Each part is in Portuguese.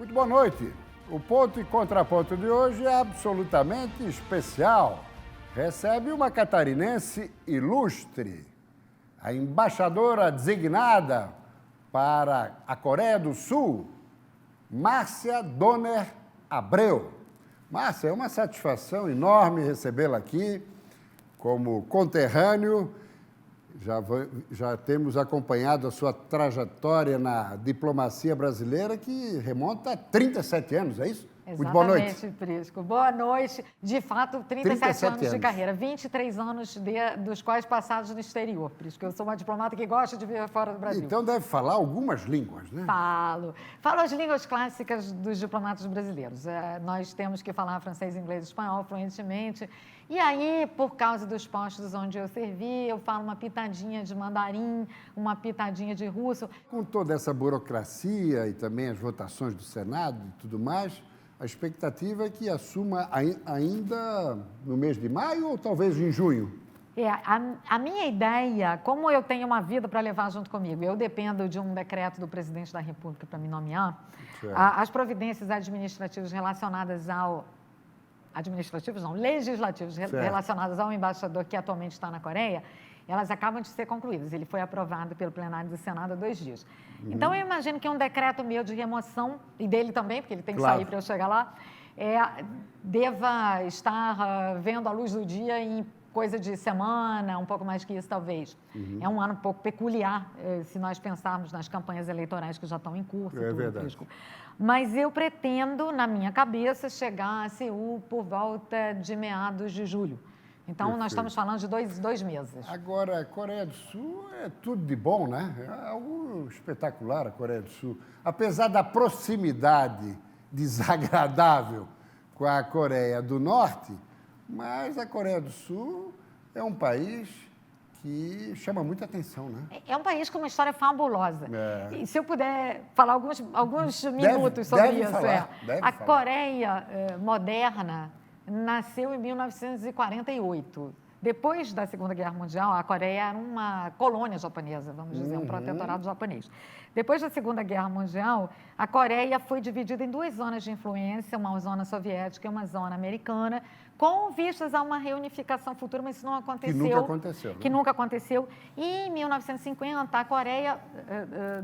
Muito boa noite. O ponto e contraponto de hoje é absolutamente especial. Recebe uma catarinense ilustre, a embaixadora designada para a Coreia do Sul, Márcia Donner Abreu. Márcia, é uma satisfação enorme recebê-la aqui como conterrâneo. Já temos acompanhado a sua trajetória na diplomacia brasileira, que remonta a 37 anos, é isso? Exatamente, muito boa noite. Prisco. Boa noite. De fato, 37 anos de carreira, 23 anos dos quais passados no exterior, Prisco. Eu sou uma diplomata que gosta de viver fora do Brasil. Então deve falar algumas línguas, né? Falo as línguas clássicas dos diplomatas brasileiros. Nós temos que falar francês, inglês e espanhol fluentemente. E aí, por causa dos postos onde eu servi, eu falo uma pitadinha de mandarim, uma pitadinha de russo. Com toda essa burocracia e também as votações do Senado e tudo mais, a expectativa é que assuma ainda no mês de maio ou talvez em junho? A minha ideia, como eu tenho uma vida para levar junto comigo, eu dependo de um decreto do presidente da República para me nomear, as providências administrativas relacionadas legislativos relacionadas ao embaixador que atualmente está na Coreia, elas acabam de ser concluídas. Ele foi aprovado pelo plenário do Senado há 2 dias. Então, eu imagino que um decreto meu de remoção, e dele também, porque ele tem que sair para eu chegar lá, deva estar vendo a luz do dia em coisa de semana, um pouco mais que isso, talvez. É um ano um pouco peculiar, se nós pensarmos nas campanhas eleitorais que já estão em curso. É verdade. Mas eu pretendo, na minha cabeça, chegar a Seul por volta de meados de julho. Então, Perfeito. Nós estamos falando de dois meses. Agora, a Coreia do Sul é tudo de bom, né? É algo espetacular a Coreia do Sul. Apesar da proximidade desagradável com a Coreia do Norte, mas a Coreia do Sul é um país que chama muita atenção, né? É um país com uma história fabulosa. E se eu puder falar alguns minutos sobre isso. A Coreia moderna nasceu em 1948. Depois da Segunda Guerra Mundial, a Coreia era uma colônia japonesa, vamos dizer, um protetorado japonês. Depois da Segunda Guerra Mundial, a Coreia foi dividida em 2 zonas de influência, uma zona soviética e uma zona americana, com vistas a uma reunificação futura, mas isso não aconteceu. Que nunca aconteceu. Né? Que nunca aconteceu. E em 1950, a Coreia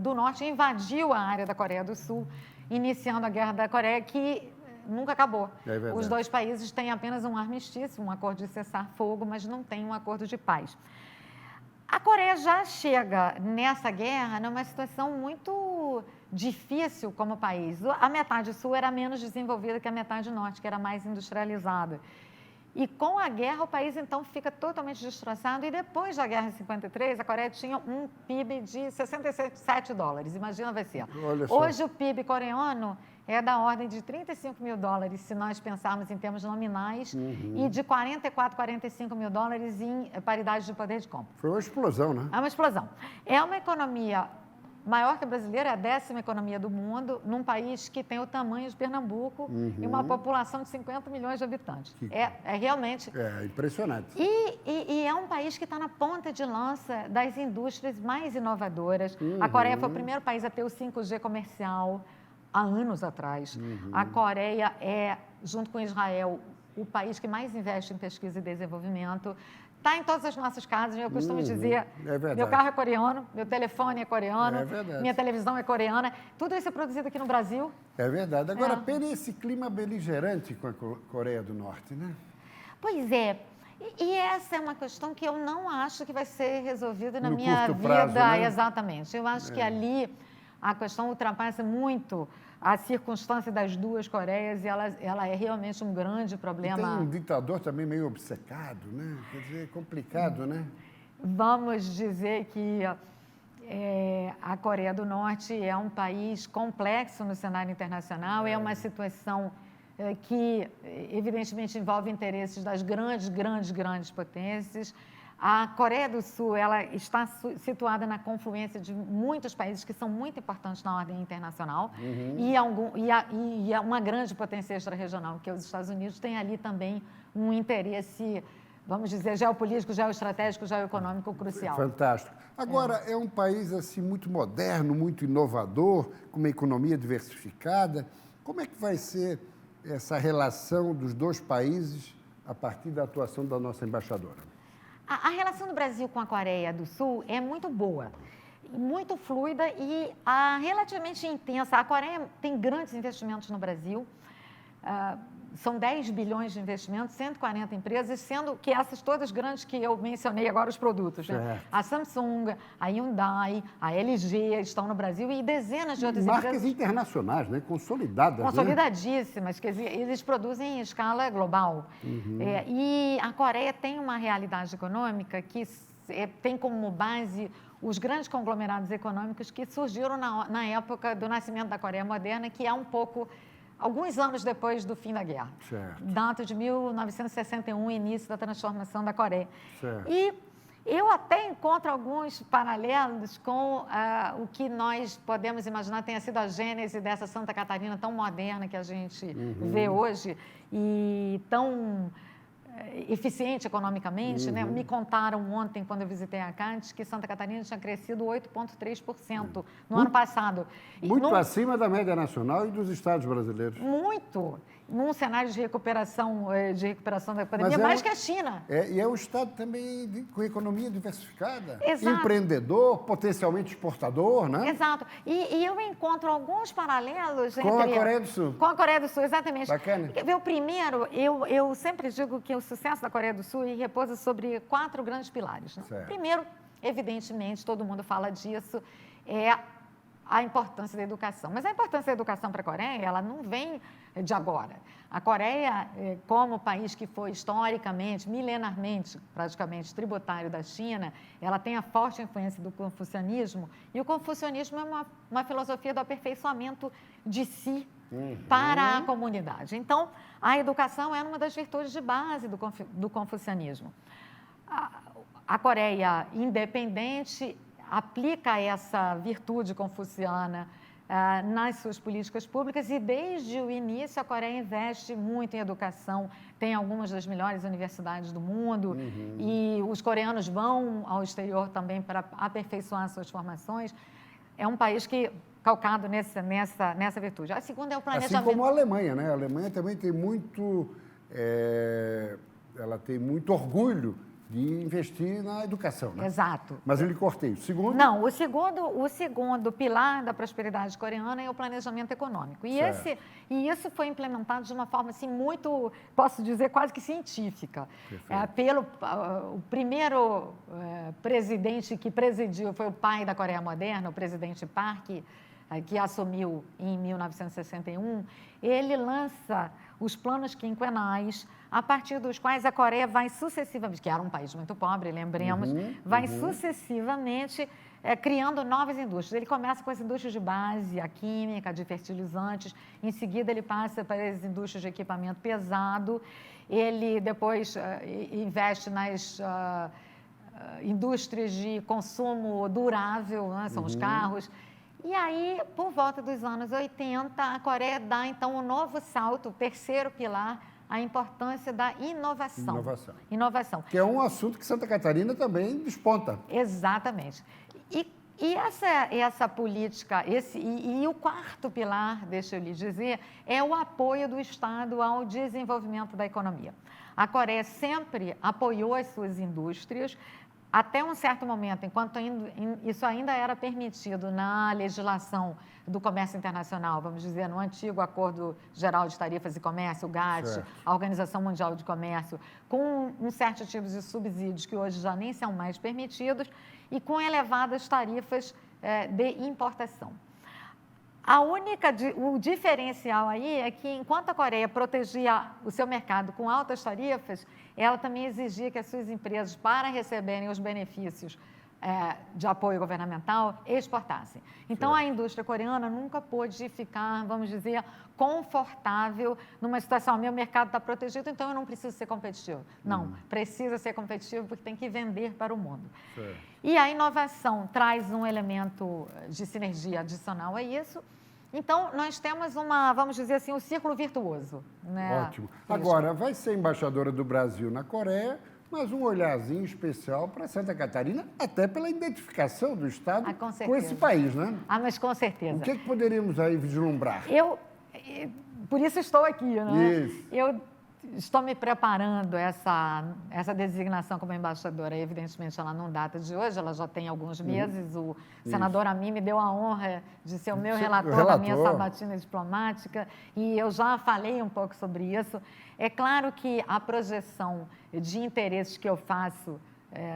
do Norte invadiu a área da Coreia do Sul, iniciando a Guerra da Coreia, que nunca acabou. Os 2 países têm apenas um armistício, um acordo de cessar-fogo, mas não tem um acordo de paz. A Coreia já chega nessa guerra numa situação muito difícil como país. A metade sul era menos desenvolvida que a metade norte, que era mais industrializada. E com a guerra, o país, então, fica totalmente destroçado. E depois da guerra em 53, a Coreia tinha um PIB de 67 dólares. Imagina, vai ser. Hoje, o PIB coreano é da ordem de 35 mil dólares, se nós pensarmos em termos nominais, e de 44, 45 mil dólares em paridade de poder de compra. Foi uma explosão, né? É uma explosão. É uma economia maior que a brasileira, é a 10ª economia do mundo, num país que tem o tamanho de Pernambuco e uma população de 50 milhões de habitantes. É realmente... É impressionante. E é um país que está na ponta de lança das indústrias mais inovadoras. A Coreia foi o primeiro país a ter o 5G comercial há anos atrás. A Coreia é, junto com Israel, o país que mais investe em pesquisa e desenvolvimento. Está em todas as nossas casas, eu costumo dizer, meu carro é coreano, meu telefone é coreano, minha televisão é coreana, tudo isso é produzido aqui no Brasil. É verdade. Agora, pena esse clima beligerante com a Coreia do Norte, né? Pois é. E essa é uma questão que eu não acho que vai ser resolvida na minha vida. Prazo, né? Exatamente. Eu acho que ali a questão ultrapassa muito a circunstância das 2 Coreias e ela é realmente um grande problema. E tem um ditador também meio obcecado, né? Quer dizer, complicado, né? Vamos dizer que a Coreia do Norte é um país complexo no cenário internacional, é uma situação que, evidentemente, envolve interesses das grandes potências. A Coreia do Sul ela está situada na confluência de muitos países que são muito importantes na ordem internacional e uma grande potência extra-regional, que é os Estados Unidos, tem ali também um interesse, vamos dizer, geopolítico, geoestratégico, geoeconômico crucial. Fantástico. Agora, é um país assim, muito moderno, muito inovador, com uma economia diversificada. Como é que vai ser essa relação dos dois países a partir da atuação da nossa embaixadora? A relação do Brasil com a Coreia do Sul é muito boa, muito fluida e relativamente intensa. A Coreia tem grandes investimentos no Brasil, são 10 bilhões de investimentos, 140 empresas, sendo que essas todas grandes que eu mencionei agora, os produtos, né? A Samsung, a Hyundai, a LG estão no Brasil e dezenas de outras marcas empresas. Marcas internacionais, né? Consolidadas. Consolidadíssimas, que eles produzem em escala global. E a Coreia tem uma realidade econômica que tem como base os grandes conglomerados econômicos que surgiram na época do nascimento da Coreia moderna, que é um pouco... alguns anos depois do fim da guerra. Certo. Data de 1961, início da transformação da Coreia. Certo. E eu até encontro alguns paralelos com o que nós podemos imaginar tenha sido a gênese dessa Santa Catarina tão moderna que a gente vê hoje e tão eficiente economicamente, né? Me contaram ontem, quando eu visitei a CADES, que Santa Catarina tinha crescido 8,3% no ano passado. Muito acima da média nacional e dos estados brasileiros. Muito. Num cenário de recuperação da pandemia, mais que a China. E é um estado também com economia diversificada. Exato. Empreendedor, potencialmente exportador, né? Exato. E eu encontro alguns paralelos com a Coreia do Sul. Com a Coreia do Sul, exatamente. Bacana. O primeiro, eu sempre digo que o sucesso da Coreia do Sul repousa sobre 4 grandes pilares. Né? Primeiro, evidentemente, todo mundo fala disso, é a importância da educação. Mas a importância da educação para a Coreia, ela não vem de agora. A Coreia, como país que foi historicamente, milenarmente, praticamente tributário da China, ela tem a forte influência do confucionismo, e o confucionismo é uma filosofia do aperfeiçoamento de si para a comunidade. Então, a educação é uma das virtudes de base do confucionismo. A Coreia independente aplica essa virtude confuciana nas suas políticas públicas e, desde o início, a Coreia investe muito em educação, tem algumas das melhores universidades do mundo e os coreanos vão ao exterior também para aperfeiçoar suas formações. É um país que calcado nessa virtude. A segunda é o planejamento. Assim como a Alemanha, né? A Alemanha também tem ela tem muito orgulho de investir na educação, né? Exato. Mas eu lhe cortei. O segundo? Não, o segundo pilar da prosperidade coreana é o planejamento econômico. E isso foi implementado de uma forma assim muito, posso dizer, quase que científica. O primeiro presidente que presidiu foi o pai da Coreia moderna, o presidente Park, que assumiu em 1961. Ele lança os planos quinquenais, a partir dos quais a Coreia vai sucessivamente, que era um país muito pobre, lembremos, vai sucessivamente criando novas indústrias. Ele começa com as indústrias de base, a química, de fertilizantes, em seguida ele passa para as indústrias de equipamento pesado, ele depois investe nas indústrias de consumo durável, né? São os carros. E aí, por volta dos anos 80, a Coreia dá, então, um novo salto, o terceiro pilar, a importância da inovação. Inovação. Que é um assunto que Santa Catarina também desponta. Exatamente. E essa política, e o quarto pilar, deixa eu lhe dizer, é o apoio do Estado ao desenvolvimento da economia. A Coreia sempre apoiou as suas indústrias, até um certo momento, enquanto isso ainda era permitido na legislação do comércio internacional, vamos dizer, no antigo Acordo Geral de Tarifas e Comércio, o GATT, a Organização Mundial de Comércio, com um certo tipo de subsídios que hoje já nem são mais permitidos e com elevadas tarifas de importação. O diferencial aí é que, enquanto a Coreia protegia o seu mercado com altas tarifas, ela também exigia que as suas empresas, para receberem os benefícios de apoio governamental, exportassem. Então, a indústria coreana nunca pôde ficar, vamos dizer, confortável numa situação, meu mercado está protegido, então eu não preciso ser competitivo. Não, precisa ser competitivo porque tem que vender para o mundo. E a inovação traz um elemento de sinergia adicional a isso. Então, nós temos vamos dizer assim, um círculo virtuoso. Né? Ótimo. Agora, vai ser embaixadora do Brasil na Coreia, mas um olharzinho especial para Santa Catarina, até pela identificação do Estado com esse país, né? Mas com certeza. O que poderíamos aí vislumbrar? por isso estou aqui, né? Isso. Eu estou me preparando essa designação como embaixadora. Evidentemente, ela não data de hoje, ela já tem alguns meses. O senador Amin me deu a honra de ser o meu relator da minha sabatina diplomática e eu já falei um pouco sobre isso. É claro que a projeção de interesses que eu faço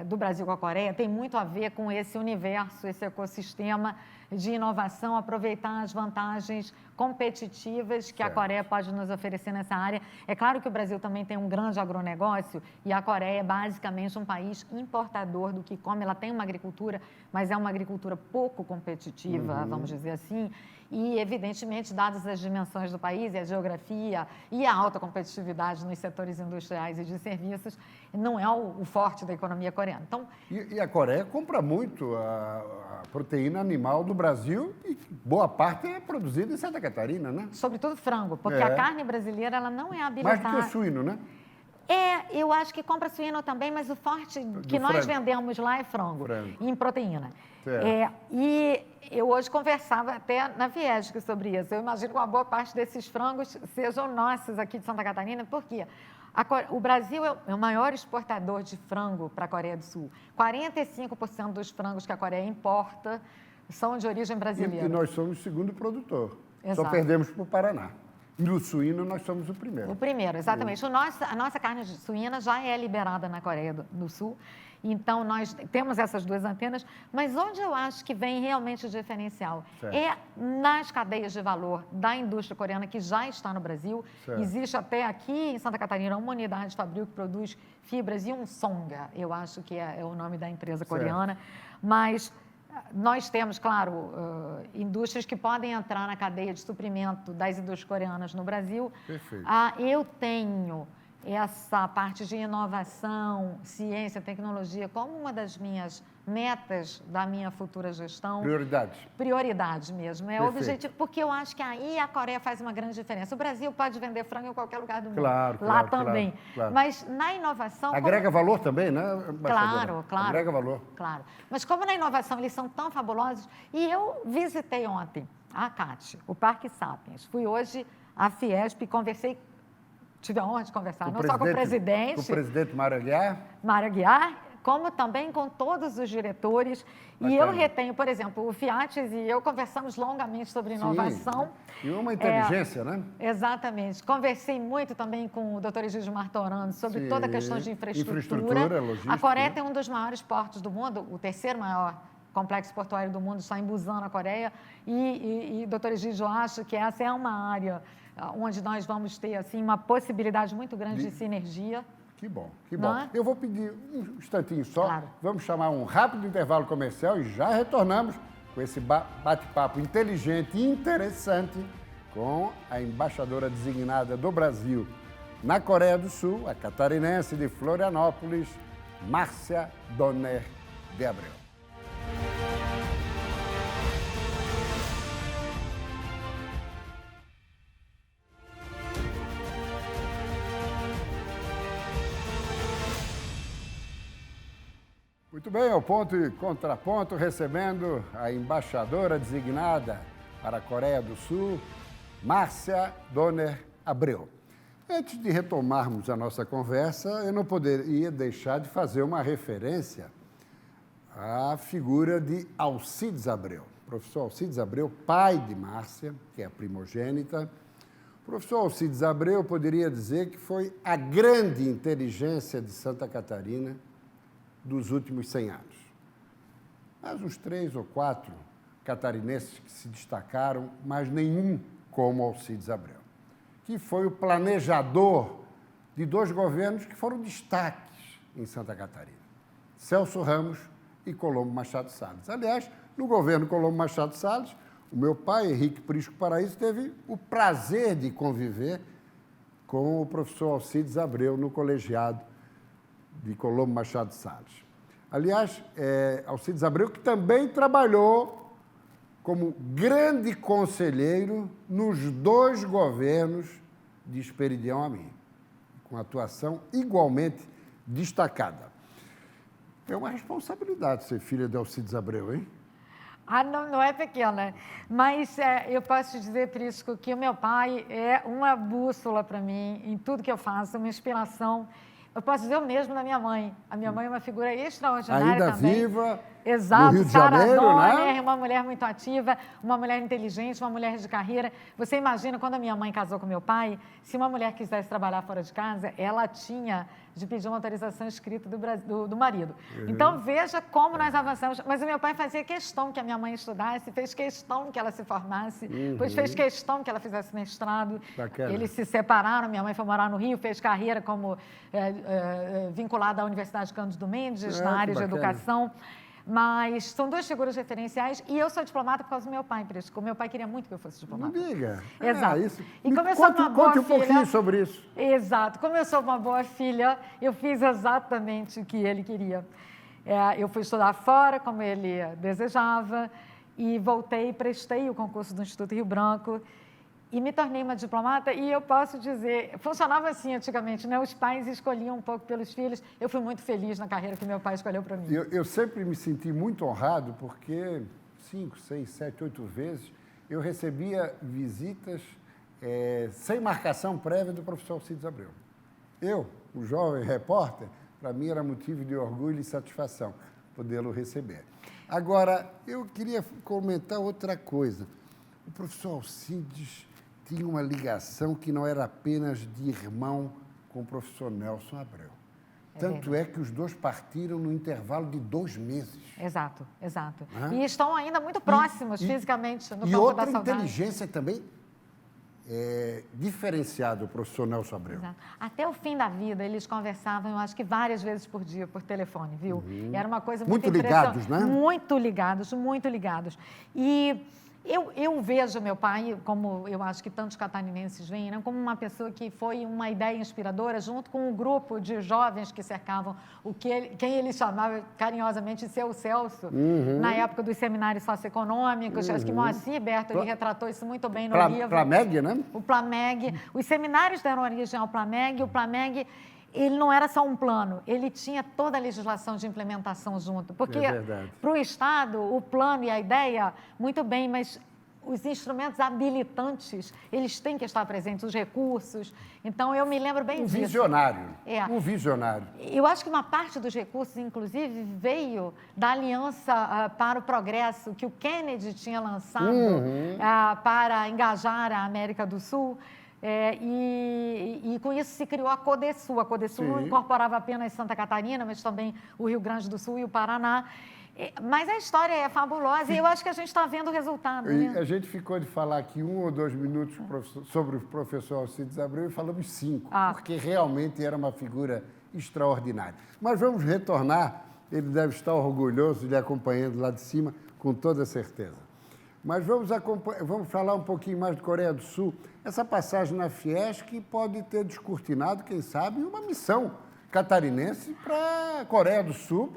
do Brasil com a Coreia tem muito a ver com esse universo, esse ecossistema de inovação, aproveitar as vantagens competitivas que a Coreia pode nos oferecer nessa área. É claro que o Brasil também tem um grande agronegócio e a Coreia é basicamente um país importador do que come. Ela tem uma agricultura, mas é uma agricultura pouco competitiva, vamos dizer assim. E, evidentemente, dadas as dimensões do país e a geografia e a alta competitividade nos setores industriais e de serviços, não é o forte da economia coreana. Então, e a Coreia compra muito a proteína animal do Brasil e boa parte é produzida em Santa Catarina, né? Sobretudo frango, porque a carne brasileira ela não é habilitada... Mais do que o suíno, né? Eu acho que compra suíno também, mas o forte que nós vendemos lá é frango. Em proteína. E eu hoje conversava até na Fiesc sobre isso. Eu imagino que uma boa parte desses frangos sejam nossos aqui de Santa Catarina, porque o Brasil é o maior exportador de frango para a Coreia do Sul. 45% dos frangos que a Coreia importa são de origem brasileira. E nós somos o segundo produtor. Exato. Só perdemos para o Paraná. E no suíno nós somos o primeiro. O primeiro, exatamente. A nossa carne suína já é liberada na Coreia do Sul. Então, nós temos essas duas antenas, mas onde eu acho que vem realmente o diferencial é nas cadeias de valor da indústria coreana que já está no Brasil. Existe até aqui em Santa Catarina uma unidade fabril que produz fibras e um Songa, eu acho que é o nome da empresa coreana, mas nós temos, claro, indústrias que podem entrar na cadeia de suprimento das indústrias coreanas no Brasil. Perfeito. Eu tenho essa parte de inovação, ciência, tecnologia, como uma das minhas metas da minha futura gestão. Prioridades. Prioridade mesmo, é Perfeito. objetivo, porque eu acho que aí a Coreia faz uma grande diferença. O Brasil pode vender frango em qualquer lugar do mundo, lá também. Claro. Mas na inovação... Agrega valor também, né, Claro. Agrega valor. Claro. Mas como na inovação eles são tão fabulosos, e eu visitei ontem a CAT, o Parque Sapiens. Fui hoje à Fiesp e conversei, tive a honra de conversar, não só com o presidente... Com o presidente Mário Aguiar. Mário Aguiar, como também com todos os diretores. Bacana. E eu retenho, por exemplo, o Fiates e eu conversamos longamente sobre inovação. Sim, e uma inteligência, né? Exatamente. Conversei muito também com o doutor Egídio Martorano sobre toda a questão de infraestrutura. Logística, a Coreia tem um dos maiores portos do mundo, o terceiro maior complexo portuário do mundo, está em Busan, na Coreia. E doutor Egídio acha que essa é uma área onde nós vamos ter assim, uma possibilidade muito grande de sinergia. Que bom, que bom. Eu vou pedir um instantinho só, vamos chamar um rápido intervalo comercial e já retornamos com esse bate-papo inteligente e interessante com a embaixadora designada do Brasil na Coreia do Sul, a catarinense de Florianópolis, Márcia Donner de Abreu. Muito bem, ao ponto e contraponto, recebendo a embaixadora designada para a Coreia do Sul, Márcia Donner Abreu. Antes de retomarmos a nossa conversa, eu não poderia deixar de fazer uma referência à figura de Alcides Abreu. O professor Alcides Abreu, pai de Márcia, que é a primogênita. O professor Alcides Abreu poderia dizer que foi a grande inteligência de Santa Catarina dos últimos 100 anos. Mas uns 3 ou 4 catarinenses que se destacaram, mas nenhum como Alcides Abreu, que foi o planejador de 2 governos que foram destaques em Santa Catarina, Celso Ramos e Colombo Machado Salles. Aliás, no governo Colombo Machado Salles, o meu pai, Henrique Prisco Paraíso, teve o prazer de conviver com o professor Alcides Abreu no colegiado de Colombo Machado Salles. Aliás, Alcides Abreu, que também trabalhou como grande conselheiro nos 2 governos de Esperidião Amin, com atuação igualmente destacada. É uma responsabilidade ser filha de Alcides Abreu, hein? Não é pequena, mas eu posso te dizer, Prisco, que o meu pai é uma bússola para mim em tudo que eu faço, uma inspiração. Eu posso dizer o mesmo da minha mãe. A minha mãe é uma figura extraordinária ainda também. Viva, Exato, no Rio de Janeiro, né? Uma mulher muito ativa, uma mulher inteligente, uma mulher de carreira. Você imagina, quando a minha mãe casou com meu pai, se uma mulher quisesse trabalhar fora de casa, ela tinha de pedir uma autorização escrita do marido. Então, veja como nós avançamos. Mas o meu pai fazia questão que a minha mãe estudasse, fez questão que ela se formasse, depois fez questão que ela fizesse mestrado. Bacana. Eles se separaram, minha mãe foi morar no Rio, fez carreira como vinculada à Universidade Cândido Mendes, na área de educação. Mas são duas figuras referenciais e eu sou diplomata por causa do meu pai, Prisco. O meu pai queria muito que eu fosse diplomata. Não diga. Exato. Isso. E como eu sou uma boa conte um filha, pouquinho sobre isso. Exato. Como eu sou uma boa filha, eu fiz exatamente o que ele queria. Eu fui estudar fora, como ele desejava, e voltei e prestei o concurso do Instituto Rio Branco e me tornei uma diplomata. E eu posso dizer, funcionava assim antigamente, né? Os pais escolhiam um pouco pelos filhos. Eu fui muito feliz na carreira que meu pai escolheu para mim. Eu sempre me senti muito honrado porque 5, 6, 7, 8 vezes eu recebia visitas sem marcação prévia do professor Alcides Abreu. Eu, o jovem repórter, para mim era motivo de orgulho e satisfação podê-lo receber. Agora, eu queria comentar outra coisa. O professor Alcides tinha uma ligação que não era apenas de irmão com o professor Nelson Abreu. Tanto é que os dois partiram no intervalo de 2 meses. Exato. E estão ainda muito próximos fisicamente no campo da saudade. E outra inteligência também diferenciada do professor Nelson Abreu. Exato. Até o fim da vida, eles conversavam, eu acho que várias vezes por dia, por telefone, viu? E era uma coisa muito ligados, né? Muito ligados. E eu vejo meu pai, como eu acho que tantos catarinenses veem, né, como uma pessoa que foi uma ideia inspiradora, junto com um grupo de jovens que cercavam quem ele chamava carinhosamente de seu Celso, na época dos seminários socioeconômicos. Acho que Moacir Berto retratou isso muito bem no livro. Plameg, né? O Plameg. Os seminários deram origem ao Plameg. O Plameg, ele não era só um plano, ele tinha toda a legislação de implementação junto. Porque, para o Estado, o plano e a ideia, muito bem, mas os instrumentos habilitantes, eles têm que estar presentes, os recursos. Então, eu me lembro bem disso. Um visionário. Eu acho que uma parte dos recursos, inclusive, veio da Aliança para o Progresso, que o Kennedy tinha lançado para engajar a América do Sul. E com isso se criou a Codesul. A Codesul não incorporava apenas Santa Catarina, mas também o Rio Grande do Sul e o Paraná. Mas a história é fabulosa e eu acho que a gente está vendo o resultado. E né? a gente ficou de falar aqui 1 ou 2 minutos sobre o professor Alcides Abreu e falamos 5, porque realmente era uma figura extraordinária. Mas vamos retornar, ele deve estar orgulhoso de acompanhando lá de cima, com toda certeza. Mas vamos falar um pouquinho mais de Coreia do Sul. Essa passagem na Fiesc pode ter descortinado, quem sabe, uma missão catarinense para a Coreia do Sul,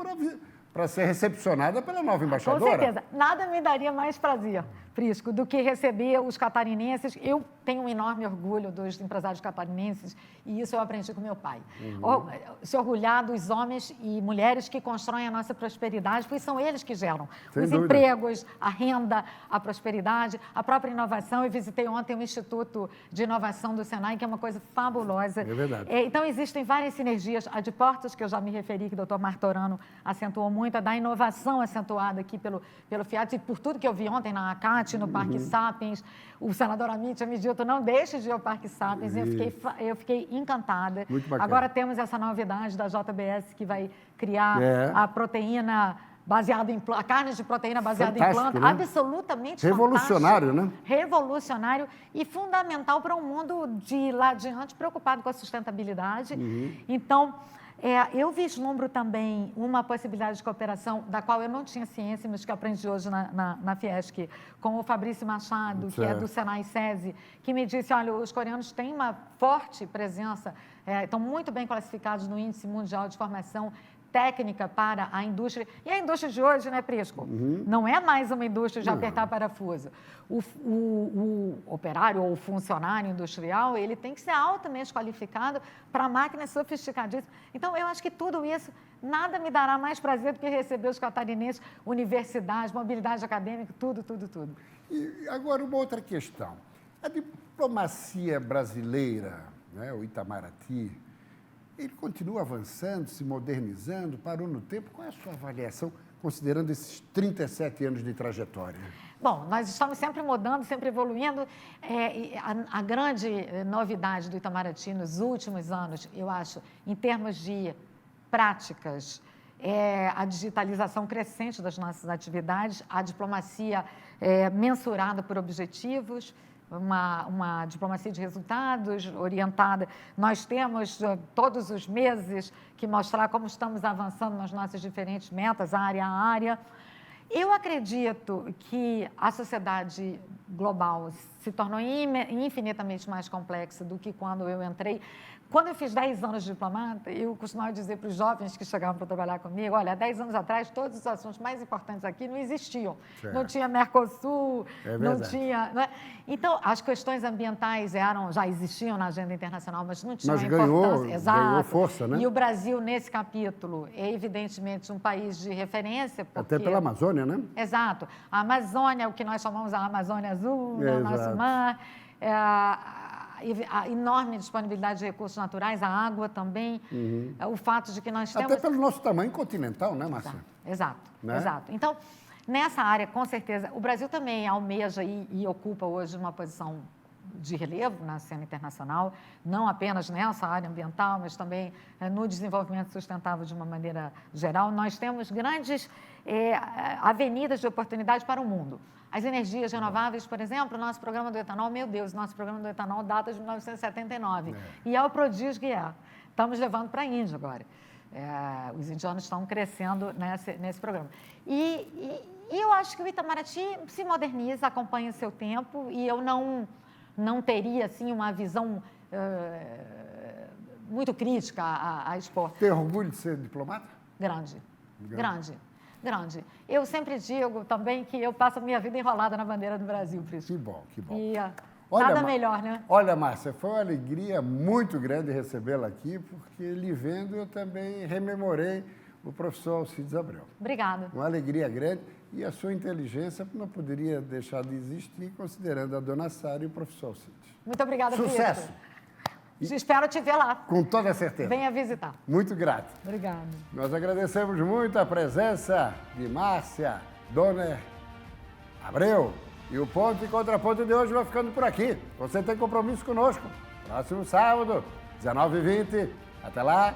para ser recepcionada pela nova embaixadora. Com certeza. Nada me daria mais prazer, Prisco, do que receber os catarinenses. Eu tenho um enorme orgulho dos empresários catarinenses e isso eu aprendi com meu pai. Se orgulhar dos homens e mulheres que constroem a nossa prosperidade, porque são eles que geram os empregos, a renda, a prosperidade, a própria inovação. Eu visitei ontem o Instituto de Inovação do Senai, que é uma coisa fabulosa. É verdade. Então, existem várias sinergias. A de Portos, que eu já me referi, que o doutor Martorano acentuou muito, a da inovação acentuada aqui pelo FIAT, e por tudo que eu vi ontem na ACAT, no Parque Sapiens. O senador Amit tinha me dito, não deixe de ir ao Parque Sapiens. Eu fiquei encantada. Muito bacana. Agora temos essa novidade da JBS, que vai criar a proteína baseada em a carne de proteína baseada em planta, né? Absolutamente revolucionário, fantástico. Né? Revolucionário e fundamental para um mundo de lá adiante preocupado com a sustentabilidade. Então, eu vislumbro também uma possibilidade de cooperação da qual eu não tinha ciência, mas que eu aprendi hoje na Fiesc, com o Fabrício Machado, que é do Senai SESI, que me disse, olha, os coreanos têm uma forte presença, estão muito bem classificados no Índice Mundial de Formação técnica para a indústria. E a indústria de hoje, né, Prisco? Não é mais uma indústria de apertar parafuso. O operário ou o funcionário industrial, ele tem que ser altamente qualificado para máquinas sofisticadíssimas. Então, eu acho que tudo isso nada me dará mais prazer do que receber os catarinenses, universidade, mobilidade acadêmica, tudo. E agora uma outra questão. A diplomacia brasileira, né, o Itamaraty, ele continua avançando, se modernizando, parou no tempo. Qual é a sua avaliação, considerando esses 37 anos de trajetória? Bom, nós estamos sempre mudando, sempre evoluindo. A grande novidade do Itamaraty nos últimos anos, eu acho, em termos de práticas, é a digitalização crescente das nossas atividades, a diplomacia mensurada por objetivos, uma diplomacia de resultados orientada. Nós temos todos os meses que mostrar como estamos avançando nas nossas diferentes metas, área a área. Eu acredito que a sociedade global se tornou infinitamente mais complexa do que quando eu entrei. Quando eu fiz 10 anos de diplomata, eu costumava dizer para os jovens que chegavam para trabalhar comigo, olha, há 10 anos atrás, todos os assuntos mais importantes aqui não existiam. Certo. Não tinha Mercosul, não tinha... Não é? Então, as questões ambientais já existiam na agenda internacional, mas não tinham importância. Exato. Ganhou força, né? E o Brasil, nesse capítulo, é evidentemente um país de referência. Porque... Até pela Amazônia, né? Exato. A Amazônia, o que nós chamamos a Amazônia Azul, o nosso mar... a enorme disponibilidade de recursos naturais, a água também, o fato de que nós temos... Até pelo nosso tamanho continental, né, Márcia? Exato, né? Exato. Então, nessa área, com certeza, o Brasil também almeja e ocupa hoje uma posição de relevo na cena internacional, não apenas nessa área ambiental, mas também no desenvolvimento sustentável de uma maneira geral. Nós temos grandes avenidas de oportunidade para o mundo. As energias renováveis, por exemplo, o nosso programa do etanol, meu Deus, nosso programa do etanol data de 1979. E é o prodígio que é. Estamos levando para a Índia agora. Os indianos estão crescendo nesse programa. E eu acho que o Itamaraty se moderniza, acompanha o seu tempo, e eu não teria, assim, uma visão muito crítica a expor. Tem orgulho de ser diplomata? Grande. Eu sempre digo também que eu passo a minha vida enrolada na bandeira do Brasil, Prisco. Que bom, que bom. E nada melhor, né? Olha, Márcia, foi uma alegria muito grande recebê-la aqui, porque lhe vendo eu também rememorei o professor Alcides Abreu. Obrigada. Uma alegria grande, e a sua inteligência não poderia deixar de existir, considerando a dona Sara e o professor Alcides. Muito obrigada, Sucesso! Prisco. Espero te ver lá. Com toda certeza. Venha visitar. Muito grato. Obrigada. Nós agradecemos muito a presença de Márcia Donner Abreu. E o Ponto e Contraponto de hoje vai ficando por aqui. Você tem compromisso conosco. Próximo sábado, 19h20. Até lá.